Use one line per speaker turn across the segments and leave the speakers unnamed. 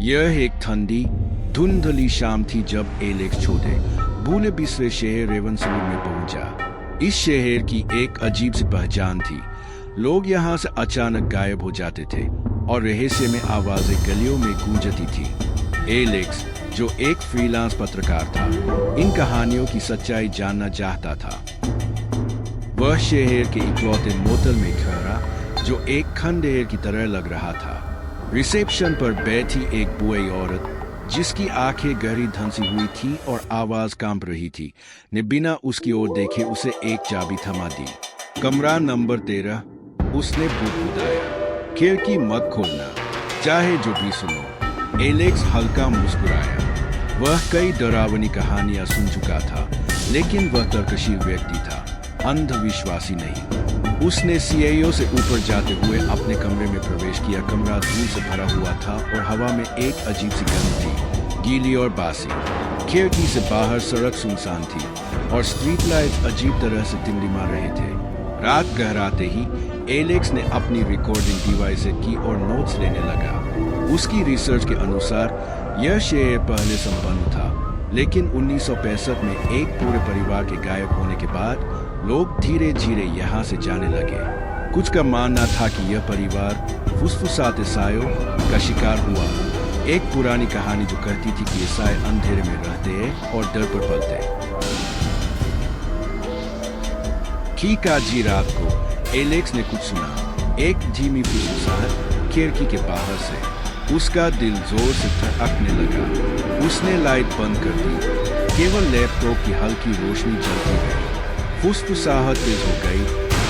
यह एक ठंडी धुंधली शाम थी जब एलेक्स छोटे भूले बिसरे शहर रेवनसलूर में पहुंचा। इस शहर की एक अजीब सी पहचान थी। लोग यहाँ से अचानक गायब हो जाते थे और रहस्यमय आवाजें गलियों में गूंजती थी। एलेक्स, जो एक फ्रीलांस पत्रकार था, इन कहानियों की सच्चाई जानना चाहता था। वह शहर के इकलौते मोटल में ठहरा जो एक खंडहर की तरह लग रहा था। रिसेप्शन पर बैठी एक बुढ़ी औरत, जिसकी आंखें गहरी धंसी हुई थी और आवाज कांप रही थी, ने बिना उसकी ओर देखे उसे एक चाबी थमा दी। कमरा नंबर 13, उसने बुदबुदाया। खिड़की मत खोलना, चाहे जो भी सुनो। एलेक्स हल्का मुस्कुराया। वह कई डरावनी कहानियां सुन चुका था, लेकिन वह तर्कशील व्यक्ति था, अंधविश्वासी नहीं। उसने सीआईओ से ऊपर जाते हुए अपने कमरे में प्रवेश किया। कमरा धूल से भरा हुआ था और हवा में एक अजीब सी गंध थी, गीली और बासी। खिड़की से बाहर सड़क सुनसान थी और स्ट्रीट लाइट्स अजीब तरह से टिमटिमा रहे थे। रात गहराते ही एलेक्स ने अपनी रिकॉर्डिंग डिवाइस की और नोट्स लेने लगा। उसकी रिसर्च के अनुसार यह शहर पहले संपन्न था, लेकिन 1965 में एक पूरे परिवार के गायब होने के बाद लोग धीरे धीरे यहाँ से जाने लगे। कुछ का मानना था कि यह परिवार फुसफुसाते सायों का शिकार हुआ। एक पुरानी कहानी जो कहती थी कि ये साए अंधेरे में रहते हैं और डर पर पलते। ठीक आधी रात को एलेक्स ने कुछ सुना, एक धीमी फुसफुसाहट खिड़की के बाहर से। उसका दिल जोर से धड़कने लगा। उसने लाइट बंद कर दी। केवल लैपटॉप की हल्की रोशनी जलती रही। फुसफुसाहट तेज हो गई,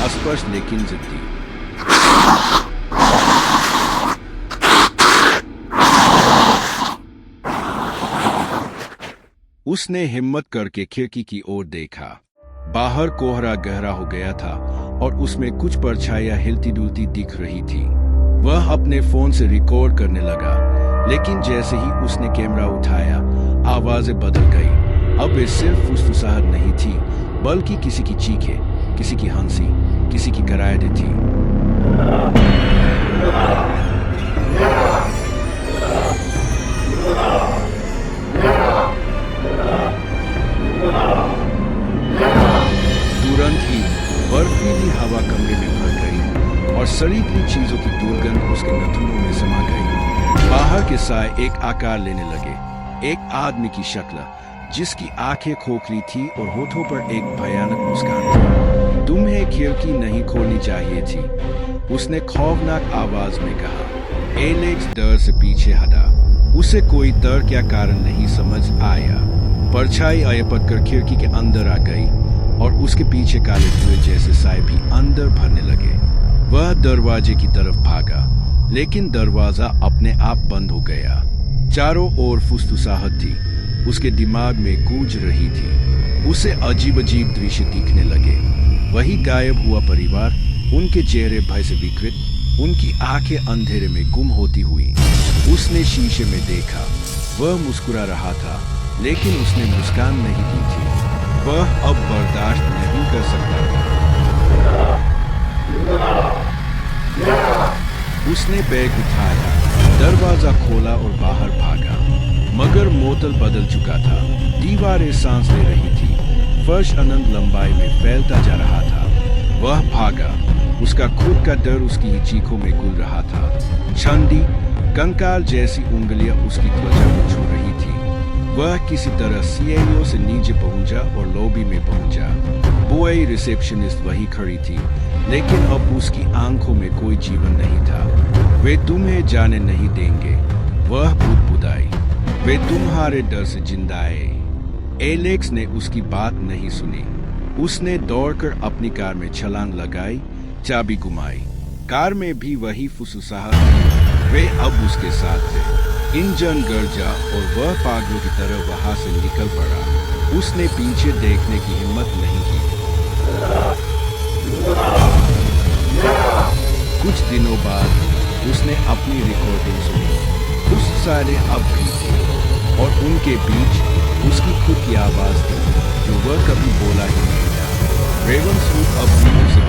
अस्पष्ट लेकिन जिद्दी। उसने हिम्मत करके खिड़की की ओर देखा। बाहर कोहरा गहरा हो गया था और उसमें कुछ परछाइयां हिलती डुलती दिख रही थी। वह अपने फोन से रिकॉर्ड करने लगा, लेकिन जैसे ही उसने कैमरा उठाया, आवाजें बदल गई। अब वे सिर्फ फुसफुसाहट नहीं थी, बल्कि किसी की चीखें, किसी की हंसी, किसी की कराहटें थी। तुरंत ही बर्फीली हवा कमरे में भर गई और सड़ी गई चीजों की दुर्गंध उसके नथुनों में समा गई। बाहर के साए एक आकार लेने लगे। एक आदमी की शक्ल, जिसकी आंखें खोखली थी और होठों पर एक भयानक मुस्कान थी। तुम्हें खिड़की नहीं खोलनी चाहिए थी, उसने खौफनाक आवाज में कहा। एलेक्स डर से पीछे हटा। उसे कोई तर्क या कारण नहीं समझ आया। परछाई अयपट कर खिड़की के अंदर आ गई और उसके पीछे काले धुएं जैसे साए भी अंदर भरने लगे। वह दरवाजे की तरफ भागा, लेकिन दरवाजा अपने आप बंद हो गया। चारों ओर फुसफुसाहट थी, उसके दिमाग में गूंज रही थी। उसे अजीब अजीब दृश्य दिखने लगे। वही गायब हुआ परिवार, उनके चेहरे भय से विकृत, उनकी आंखें अंधेरे में गुम होती हुई। उसने शीशे में देखा। वह मुस्कुरा रहा था, लेकिन उसने मुस्कान नहीं दी थी। वह अब बर्दाश्त नहीं कर सकता था। उसने बैग उठाया, दरवाजा खोला और बाहर भागा। मगर मोटल बदल चुका था। दीवारें सांस ले रही थी। फर्श अनंत लंबाई में फैलता जा रहा था। वह भागा। उसका खुद का डर उसकी चीखों में घुल रहा था। छंदी कंकाल जैसी उंगलियां उसकी त्वचा को छू रही थी। वह किसी तरह सीआईओ से नीचे पहुंचा और लॉबी में पहुंचा। बुआई रिसेप्शनिस्ट वही खड़ी थी, लेकिन अब उसकी आंखों में कोई जीवन नहीं था। वे तुम्हें जाने नहीं देंगे, वह बुदबुदाई। वे तुम्हारे डर से जिंदा है। एलेक्स ने उसकी बात नहीं सुनी। उसने दौड़कर अपनी कार में छलांग लगाई, चाबी घुमाई। कार में भी वही फुसफुसाहट। वे अब उसके साथ थे। इंजन गरजा और वह पागलों की तरह वहां से निकल पड़ा। उसने पीछे देखने की हिम्मत नहीं की। कुछ दिनों बाद उसने अपनी रिकॉर्डिंग सुनी। उस सारे अब भी थे और उनके बीच उसकी खुद की आवाज थी, जो वह कभी बोला ही नहीं था। रेवनसलूर अब भी उसे